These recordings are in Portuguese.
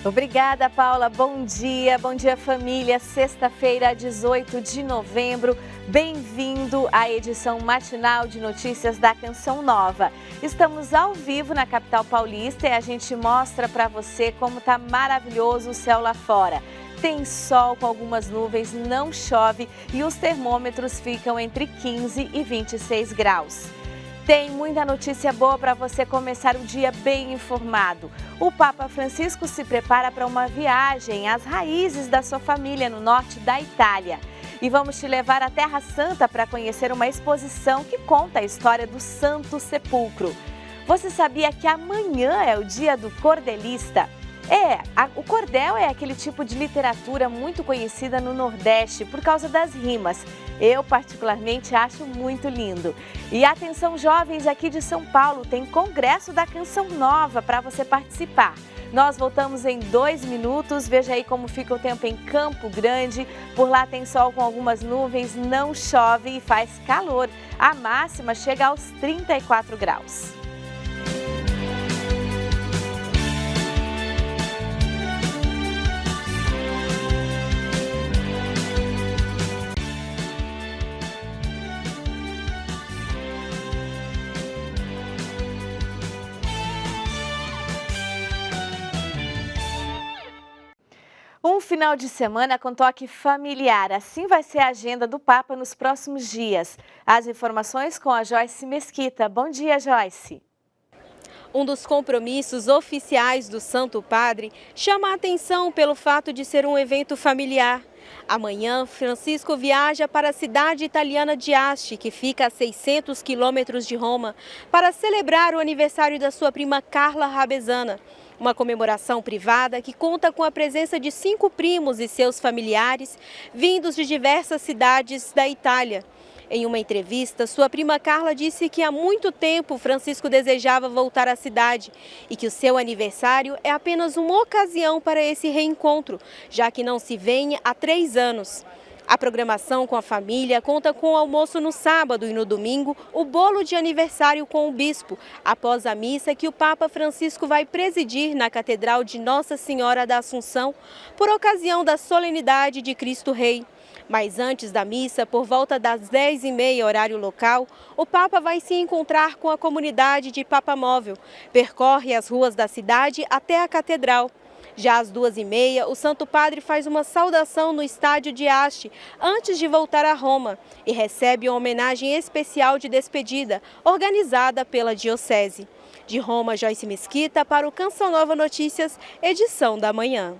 Obrigada, Paula. Bom dia família. Sexta-feira, 18 de novembro. Bem-vindo à edição matinal de notícias da Canção Nova. Estamos ao vivo na capital paulista e a gente mostra para você como tá maravilhoso o céu lá fora. Tem sol com algumas nuvens, não chove e os termômetros ficam entre 15 e 26 graus. Tem muita notícia boa para você começar o dia bem informado. O Papa Francisco se prepara para uma viagem às raízes da sua família no norte da Itália. E vamos te levar à Terra Santa para conhecer uma exposição que conta a história do Santo Sepulcro. Você sabia que amanhã é o dia do cordelista? O cordel é aquele tipo de literatura muito conhecida no Nordeste por causa das rimas. Eu, particularmente, acho muito lindo. E atenção, jovens aqui de São Paulo, tem Congresso da Canção Nova para você participar. Nós voltamos em 2 minutos, veja aí como fica o tempo em Campo Grande. Por lá tem sol com algumas nuvens, não chove e faz calor. A máxima chega aos 34 graus. Um final de semana com toque familiar, assim vai ser a agenda do Papa nos próximos dias. As informações com a Joyce Mesquita. Bom dia, Joyce. Um dos compromissos oficiais do Santo Padre chama a atenção pelo fato de ser um evento familiar. Amanhã, Francisco viaja para a cidade italiana de Asti, que fica a 600 quilômetros de Roma, para celebrar o aniversário da sua prima Carla Rabezzana. Uma comemoração privada que conta com a presença de 5 primos e seus familiares, vindos de diversas cidades da Itália. Em uma entrevista, sua prima Carla disse que há muito tempo Francisco desejava voltar à cidade e que o seu aniversário é apenas uma ocasião para esse reencontro, já que não se vêem há 3 anos. A programação com a família conta com o almoço no sábado e no domingo, o bolo de aniversário com o bispo, após a missa que o Papa Francisco vai presidir na Catedral de Nossa Senhora da Assunção, por ocasião da solenidade de Cristo Rei. Mas antes da missa, por volta das 10h30 horário local, o Papa vai se encontrar com a comunidade de Papamóvel, percorre as ruas da cidade até a Catedral. Já às 2h30, o Santo Padre faz uma saudação no estádio de Asti, antes de voltar a Roma, e recebe uma homenagem especial de despedida, organizada pela Diocese. De Roma, Joyce Mesquita, para o Canção Nova Notícias, edição da manhã.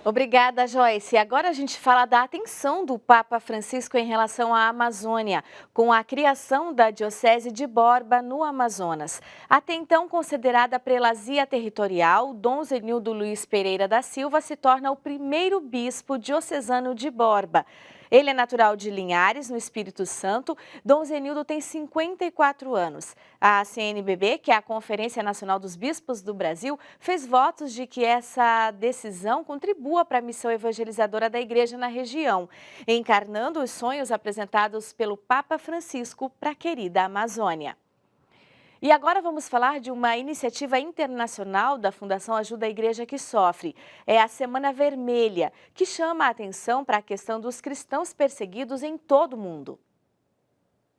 Obrigada, Joyce. Agora a gente fala da atenção do Papa Francisco em relação à Amazônia, com a criação da Diocese de Borba, no Amazonas. Até então considerada prelazia territorial, Dom Zenildo Luiz Pereira da Silva se torna o primeiro bispo diocesano de Borba. Ele é natural de Linhares, no Espírito Santo. Dom Zenildo tem 54 anos. A CNBB, que é a Conferência Nacional dos Bispos do Brasil, fez votos de que essa decisão contribua para a missão evangelizadora da Igreja na região, encarnando os sonhos apresentados pelo Papa Francisco para a querida Amazônia. E agora vamos falar de uma iniciativa internacional da Fundação Ajuda a Igreja que Sofre. É a Semana Vermelha, que chama a atenção para a questão dos cristãos perseguidos em todo o mundo.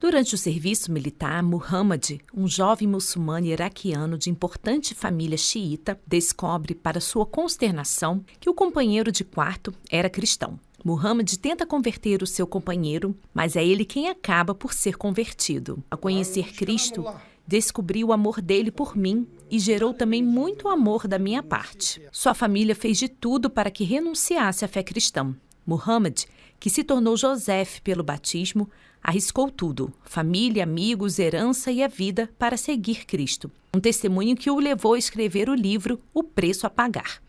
Durante o serviço militar, Muhammad, um jovem muçulmano iraquiano de importante família xiita, descobre, para sua consternação, que o companheiro de quarto era cristão. Muhammad tenta converter o seu companheiro, mas é ele quem acaba por ser convertido. Ao conhecer Cristo, descobri o amor dele por mim e gerou também muito amor da minha parte. Sua família fez de tudo para que renunciasse à fé cristã. Muhammad, que se tornou Joseph pelo batismo, arriscou tudo, família, amigos, herança e a vida, para seguir Cristo. Um testemunho que o levou a escrever o livro O Preço a Pagar.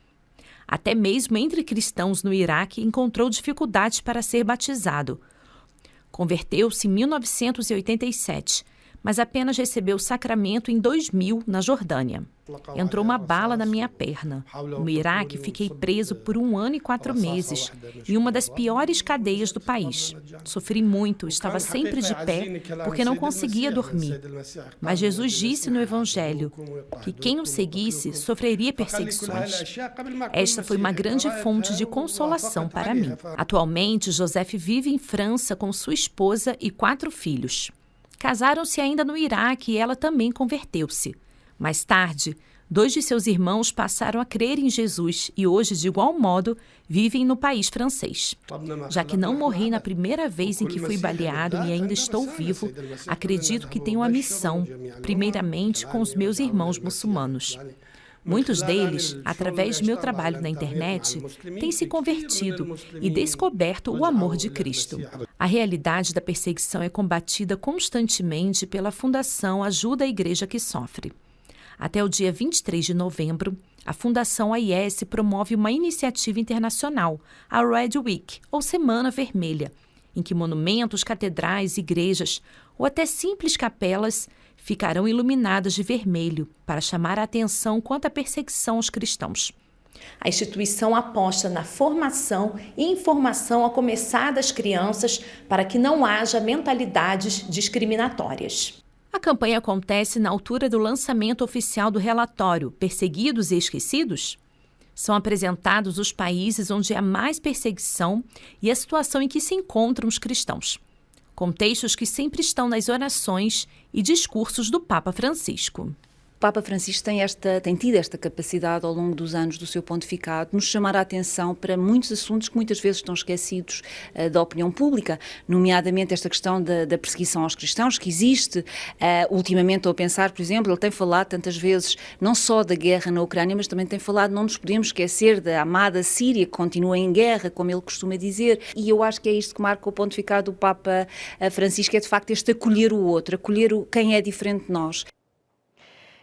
Até mesmo entre cristãos no Iraque encontrou dificuldades para ser batizado. Converteu-se em 1987, mas apenas recebeu o sacramento em 2000 na Jordânia. Entrou uma bala na minha perna. No Iraque, fiquei preso por 1 ano e 4 meses, em uma das piores cadeias do país. Sofri muito, estava sempre de pé, porque não conseguia dormir. Mas Jesus disse no Evangelho que quem o seguisse sofreria perseguições. Esta foi uma grande fonte de consolação para mim. Atualmente, Joseph vive em França com sua esposa e 4 filhos. Casaram-se ainda no Iraque e ela também converteu-se. Mais tarde, 2 de seus irmãos passaram a crer em Jesus e hoje, de igual modo, vivem no país francês. Já que não morri na primeira vez em que fui baleado e ainda estou vivo, acredito que tenho a missão, primeiramente com os meus irmãos muçulmanos. Muitos deles, através de meu trabalho na internet, têm se convertido e descoberto o amor de Cristo. A realidade da perseguição é combatida constantemente pela Fundação Ajuda a Igreja que Sofre. Até o dia 23 de novembro, a Fundação AIS promove uma iniciativa internacional, a Red Week, ou Semana Vermelha, em que monumentos, catedrais, igrejas ou até simples capelas ficarão iluminadas de vermelho para chamar a atenção quanto à perseguição aos cristãos. A instituição aposta na formação e informação a começar das crianças para que não haja mentalidades discriminatórias. A campanha acontece na altura do lançamento oficial do relatório Perseguidos e Esquecidos. São apresentados os países onde há mais perseguição e a situação em que se encontram os cristãos. Contextos que sempre estão nas orações e discursos do Papa Francisco. O Papa Francisco tem tido esta capacidade ao longo dos anos do seu pontificado de nos chamar a atenção para muitos assuntos que muitas vezes estão esquecidos da opinião pública, nomeadamente esta questão da perseguição aos cristãos que existe. Ultimamente, estou a pensar, por exemplo, ele tem falado tantas vezes não só da guerra na Ucrânia, mas também tem falado, não nos podemos esquecer da amada Síria, que continua em guerra, como ele costuma dizer, e eu acho que é isto que marca o pontificado do Papa Francisco, é de facto este acolher o outro, acolher quem é diferente de nós.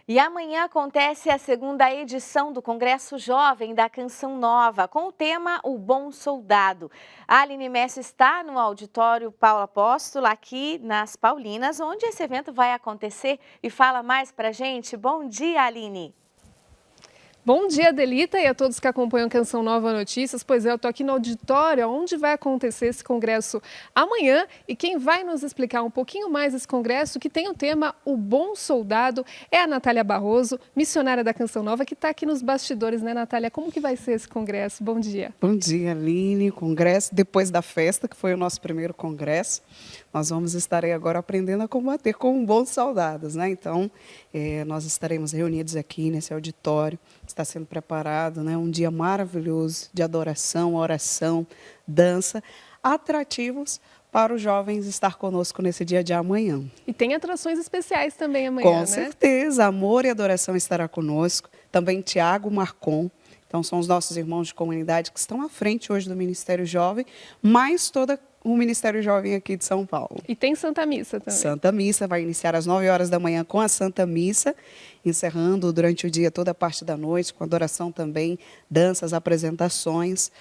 E amanhã acontece a 2ª edição do Congresso Jovem da Canção Nova, com o tema O Bom Soldado. A Aline Messi está no auditório Paulo Apóstolo, aqui nas Paulinas, onde esse evento vai acontecer, e fala mais pra gente. Bom dia, Aline. Bom dia, Adelita, e a todos que acompanham Canção Nova Notícias. Pois é, eu estou aqui no auditório, onde vai acontecer esse congresso amanhã. E quem vai nos explicar um pouquinho mais esse congresso, que tem o tema O Bom Soldado, é a Natália Barroso, missionária da Canção Nova, que está aqui nos bastidores, né, Natália? Como que vai ser esse congresso? Bom dia. Bom dia, Aline. Congresso, depois da festa, que foi o nosso primeiro congresso, nós vamos estar aí agora aprendendo a combater como bons soldados, né? Então, nós estaremos reunidos aqui nesse auditório, está sendo preparado, né? Um dia maravilhoso de adoração, oração, dança, atrativos para os jovens estar conosco nesse dia de amanhã. E tem atrações especiais também amanhã, Com né? certeza, Amor e Adoração estará conosco, também Tiago Marcon. Então, são os nossos irmãos de comunidade que estão à frente hoje do Ministério Jovem, mais toda o Ministério Jovem aqui de São Paulo. E tem Santa Missa também. Santa Missa vai iniciar às 9 horas da manhã com a Santa Missa, encerrando durante o dia toda a parte da noite, com adoração também, danças, apresentações.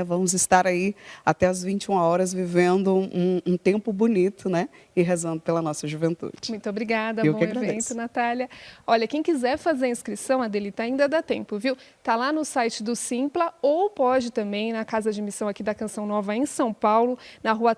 Vamos estar aí até às 21 horas vivendo um tempo bonito, né? E rezando pela nossa juventude. Muito obrigada, Eu bom que evento, agradeço. Natália. Olha, quem quiser fazer a inscrição, Adelita, ainda dá tempo, viu? Tá lá no site do Simpla, ou pode também na Casa de Missão aqui da Canção Nova em São Paulo, na rua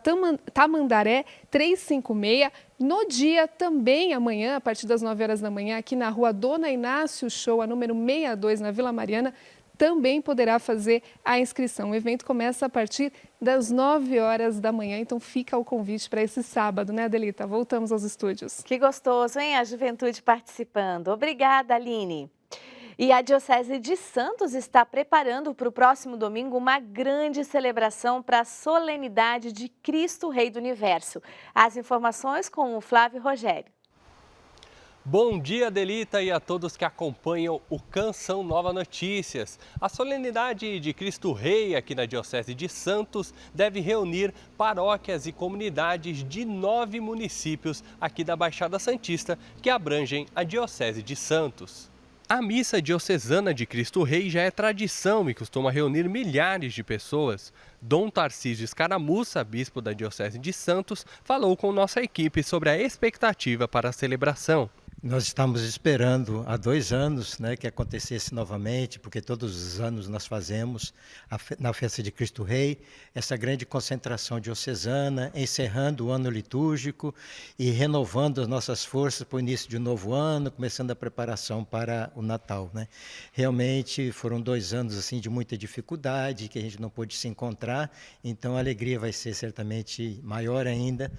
Tamandaré 356. No dia também, amanhã, a partir das 9 horas da manhã, aqui na rua Dona Inácio Show, a número 62, na Vila Mariana, também poderá fazer a inscrição. O evento começa a partir das 9 horas da manhã, então fica o convite para esse sábado, né, Adelita? Voltamos aos estúdios. Que gostoso, hein? A juventude participando. Obrigada, Aline. E a Diocese de Santos está preparando para o próximo domingo uma grande celebração para a solenidade de Cristo Rei do Universo. As informações com o Flávio Rogério. Bom dia, Adelita, e a todos que acompanham o Canção Nova Notícias. A solenidade de Cristo Rei aqui na Diocese de Santos deve reunir paróquias e comunidades de 9 municípios aqui da Baixada Santista que abrangem a Diocese de Santos. A missa diocesana de Cristo Rei já é tradição e costuma reunir milhares de pessoas. Dom Tarcísio Escaramuça, bispo da Diocese de Santos, falou com nossa equipe sobre a expectativa para a celebração. Nós estamos esperando há 2 anos, né, que acontecesse novamente, porque todos os anos nós fazemos na festa de Cristo Rei essa grande concentração diocesana, encerrando o ano litúrgico e renovando as nossas forças para o início de um novo ano, começando a preparação para o Natal, né? Realmente foram 2 anos assim de muita dificuldade, que a gente não pôde se encontrar, então a alegria vai ser certamente maior ainda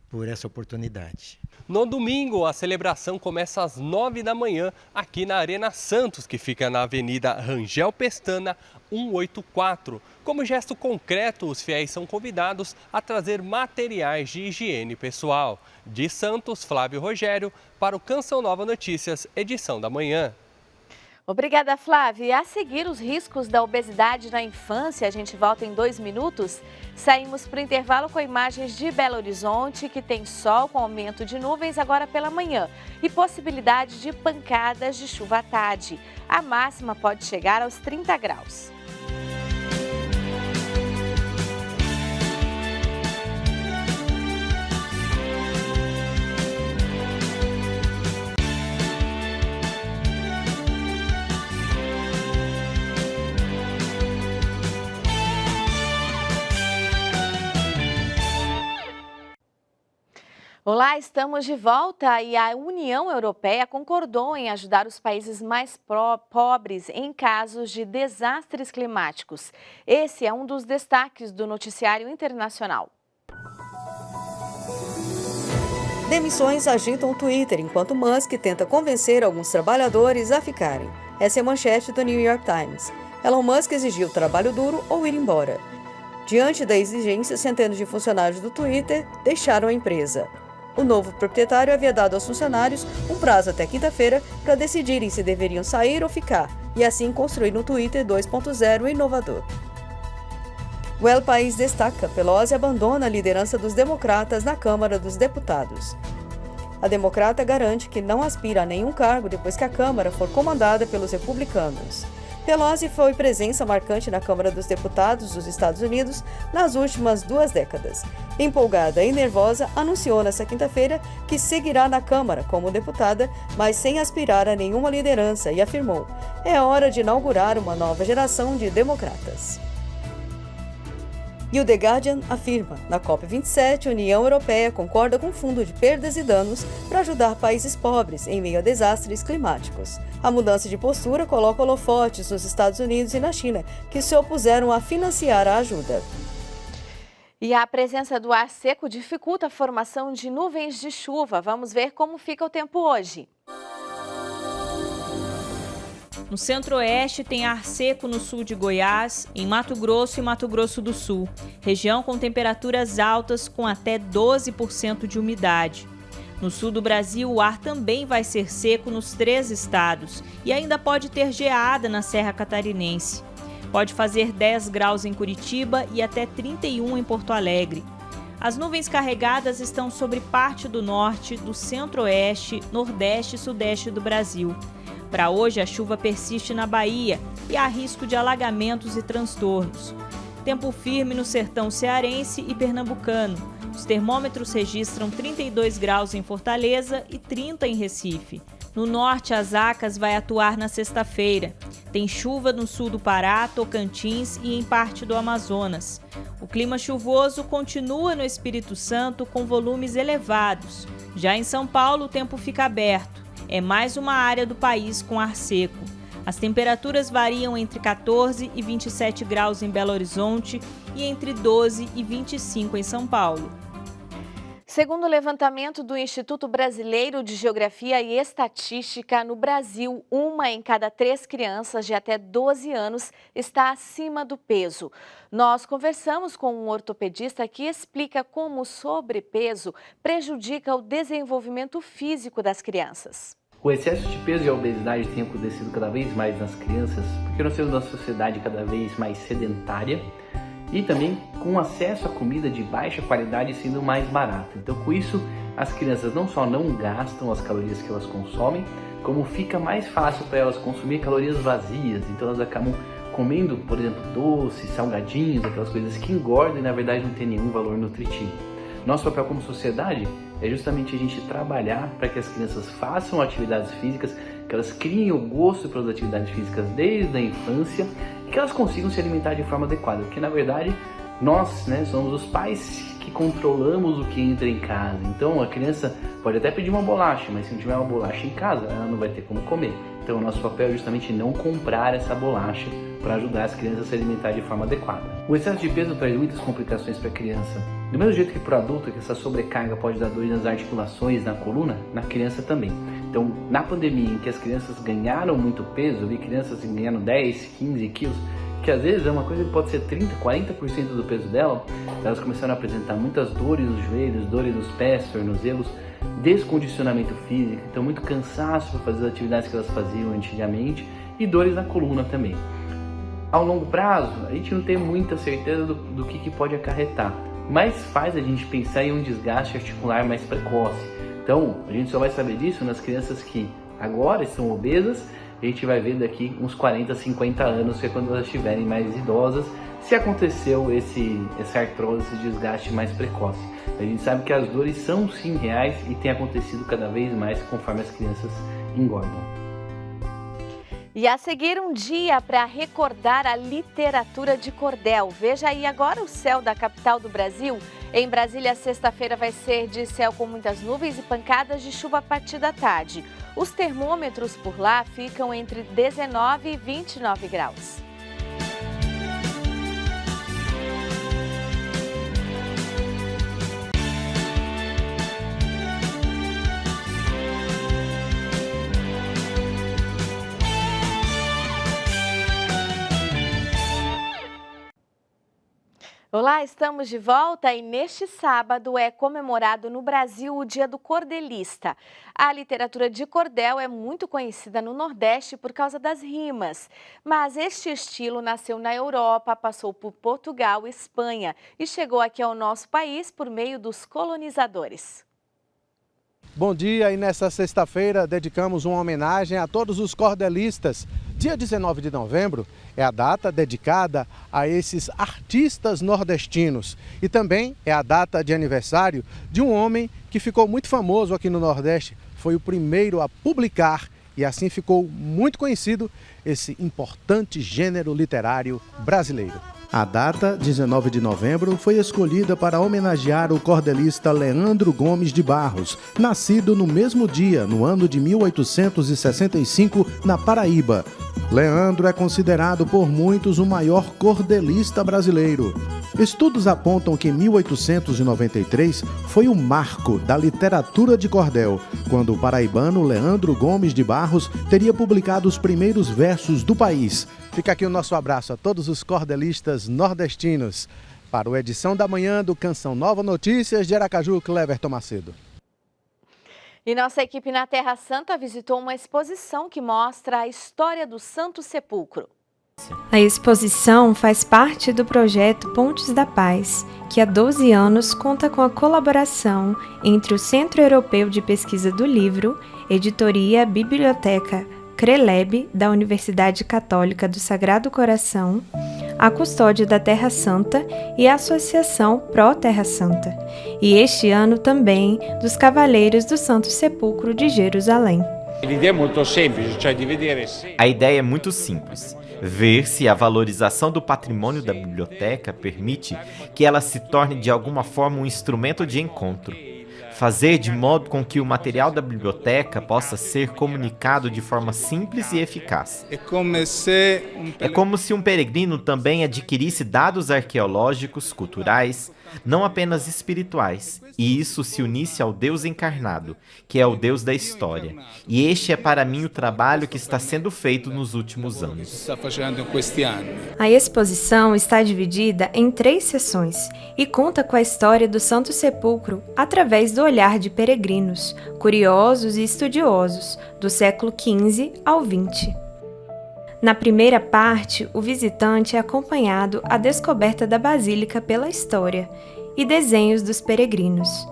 por essa oportunidade. No domingo, a celebração começa às 9 da manhã aqui na Arena Santos, que fica na Avenida Rangel Pestana, 184. Como gesto concreto, os fiéis são convidados a trazer materiais de higiene pessoal. De Santos, Flávio Rogério, para o Canção Nova Notícias, edição da manhã. Obrigada, Flávia. E a seguir, os riscos da obesidade na infância. A gente volta em 2 minutos. Saímos para o intervalo com imagens de Belo Horizonte, que tem sol com aumento de nuvens agora pela manhã e possibilidade de pancadas de chuva à tarde. A máxima pode chegar aos 30 graus. Olá, estamos de volta e a União Europeia concordou em ajudar os países mais pobres em casos de desastres climáticos. Esse é um dos destaques do noticiário internacional. Demissões agitam o Twitter enquanto Musk tenta convencer alguns trabalhadores a ficarem. Essa é a manchete do New York Times. Elon Musk exigiu trabalho duro ou ir embora. Diante da exigência, centenas de funcionários do Twitter deixaram a empresa. O novo proprietário havia dado aos funcionários um prazo até quinta-feira para decidirem se deveriam sair ou ficar, e assim construir um Twitter 2.0 inovador. O El País destaca: Pelosi abandona a liderança dos democratas na Câmara dos Deputados. A democrata garante que não aspira a nenhum cargo depois que a Câmara for comandada pelos republicanos. Pelosi foi presença marcante na Câmara dos Deputados dos Estados Unidos nas últimas 2 décadas. Empolgada e nervosa, anunciou nesta quinta-feira que seguirá na Câmara como deputada, mas sem aspirar a nenhuma liderança, e afirmou: é hora de inaugurar uma nova geração de democratas. E o The Guardian afirma: na COP27, a União Europeia concorda com o Fundo de Perdas e Danos para ajudar países pobres em meio a desastres climáticos. A mudança de postura coloca holofotes nos Estados Unidos e na China, que se opuseram a financiar a ajuda. E a presença do ar seco dificulta a formação de nuvens de chuva. Vamos ver como fica o tempo hoje. No centro-oeste tem ar seco no sul de Goiás, em Mato Grosso e Mato Grosso do Sul. Região com temperaturas altas com até 12% de umidade. No sul do Brasil, o ar também vai ser seco nos 3 estados e ainda pode ter geada na Serra Catarinense. Pode fazer 10 graus em Curitiba e até 31 em Porto Alegre. As nuvens carregadas estão sobre parte do norte, do centro-oeste, nordeste e sudeste do Brasil. Para hoje, a chuva persiste na Bahia e há risco de alagamentos e transtornos. Tempo firme no sertão cearense e pernambucano. Os termômetros registram 32 graus em Fortaleza e 30 em Recife. No norte, as Acas vai atuar na sexta-feira. Tem chuva no sul do Pará, Tocantins e em parte do Amazonas. O clima chuvoso continua no Espírito Santo com volumes elevados. Já em São Paulo, o tempo fica aberto. É mais uma área do país com ar seco. As temperaturas variam entre 14 e 27 graus em Belo Horizonte e entre 12 e 25 em São Paulo. Segundo o levantamento do Instituto Brasileiro de Geografia e Estatística, no Brasil, 1 em cada 3 crianças de até 12 anos está acima do peso. Nós conversamos com um ortopedista que explica como o sobrepeso prejudica o desenvolvimento físico das crianças. O excesso de peso e a obesidade têm acontecido cada vez mais nas crianças, porque nós temos uma sociedade cada vez mais sedentária e também com acesso a comida de baixa qualidade sendo mais barata. Então, com isso, as crianças não só não gastam as calorias que elas consomem, como fica mais fácil para elas consumir calorias vazias. Então, elas acabam comendo, por exemplo, doces, salgadinhos, aquelas coisas que engordam e, na verdade, não tem nenhum valor nutritivo. Nosso papel como sociedade é justamente a gente trabalhar para que as crianças façam atividades físicas, que elas criem o gosto pelas atividades físicas desde a infância e que elas consigam se alimentar de forma adequada, porque na verdade nós, né, somos os pais que controlamos o que entra em casa. Então a criança pode até pedir uma bolacha, mas se não tiver uma bolacha em casa, ela não vai ter como comer. Então o nosso papel é justamente não comprar essa bolacha para ajudar as crianças a se alimentar de forma adequada. O excesso de peso traz muitas complicações para a criança. Do mesmo jeito que para o adulto, que essa sobrecarga pode dar dores nas articulações, na coluna, na criança também. Então, na pandemia, em que as crianças ganharam muito peso, eu vi crianças ganhando 10, 15 quilos, que às vezes é uma coisa que pode ser 30%, 40% do peso dela, elas começaram a apresentar muitas dores nos joelhos, dores nos pés, tornozelos, descondicionamento físico, então muito cansaço para fazer as atividades que elas faziam antigamente e dores na coluna também. Ao longo prazo, a gente não tem muita certeza do que pode acarretar, mas faz a gente pensar em um desgaste articular mais precoce. Então, a gente só vai saber disso nas crianças que agora estão obesas, a gente vai ver daqui uns 40, 50 anos, que é quando elas estiverem mais idosas, se aconteceu essa artrose, esse desgaste mais precoce. A gente sabe que as dores são sim reais e tem acontecido cada vez mais conforme as crianças engordam. E a seguir, um dia para recordar a literatura de cordel. Veja aí agora o céu da capital do Brasil. Em Brasília, sexta-feira vai ser de céu com muitas nuvens e pancadas de chuva a partir da tarde. Os termômetros por lá ficam entre 19 e 29 graus. Olá, estamos de volta e neste sábado é comemorado no Brasil o Dia do Cordelista. A literatura de cordel é muito conhecida no Nordeste por causa das rimas, mas este estilo nasceu na Europa, passou por Portugal e Espanha e chegou aqui ao nosso país por meio dos colonizadores. Bom dia, e nesta sexta-feira dedicamos uma homenagem a todos os cordelistas. Dia 19 de novembro é a data dedicada a esses artistas nordestinos e também é a data de aniversário de um homem que ficou muito famoso aqui no Nordeste, foi o primeiro a publicar e assim ficou muito conhecido esse importante gênero literário brasileiro. A data, 19 de novembro, foi escolhida para homenagear o cordelista Leandro Gomes de Barros, nascido no mesmo dia, no ano de 1865, na Paraíba. Leandro é considerado por muitos o maior cordelista brasileiro. Estudos apontam que 1893 foi o marco da literatura de cordel, quando o paraibano Leandro Gomes de Barros teria publicado os primeiros versos do país. Fica aqui o nosso abraço a todos os cordelistas nordestinos. Para o Edição da Manhã do Canção Nova Notícias de Aracaju, Cleverton Macedo. E nossa equipe na Terra Santa visitou uma exposição que mostra a história do Santo Sepulcro. A exposição faz parte do projeto Pontes da Paz, que há 12 anos conta com a colaboração entre o Centro Europeu de Pesquisa do Livro, Editoria Biblioteca CRELEB, da Universidade Católica do Sagrado Coração, a Custódia da Terra Santa e a Associação Pró Terra Santa, e este ano também dos Cavaleiros do Santo Sepulcro de Jerusalém. A ideia é muito simples. Ver se a valorização do patrimônio da biblioteca permite que ela se torne de alguma forma um instrumento de encontro. Fazer de modo com que o material da biblioteca possa ser comunicado de forma simples e eficaz. É como se um peregrino também adquirisse dados arqueológicos, culturais, não apenas espirituais, e isso se unisse ao Deus encarnado, que é o Deus da história. E este é para mim o trabalho que está sendo feito nos últimos anos. A exposição está dividida em 3 seções e conta com a história do Santo Sepulcro através do olhar de peregrinos, curiosos e estudiosos, do século XV ao XX. Na primeira parte, o visitante é acompanhado à descoberta da Basílica pela história e desenhos dos peregrinos.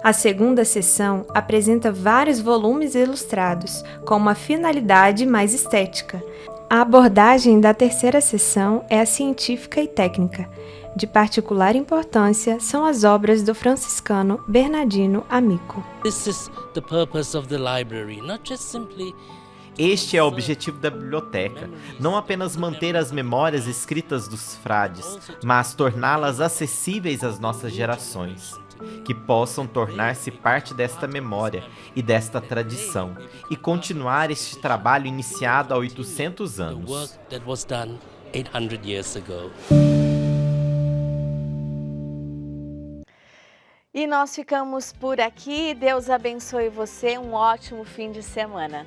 A segunda seção apresenta vários volumes ilustrados, com uma finalidade mais estética. A abordagem da terceira seção é a científica e técnica. De particular importância são as obras do franciscano Bernardino Amico. Este é o objetivo da biblioteca, não apenas manter as memórias escritas dos frades, mas torná-las acessíveis às nossas gerações, que possam tornar-se parte desta memória e desta tradição, e continuar este trabalho iniciado há 800 anos. E nós ficamos por aqui. Deus abençoe você. Um ótimo fim de semana.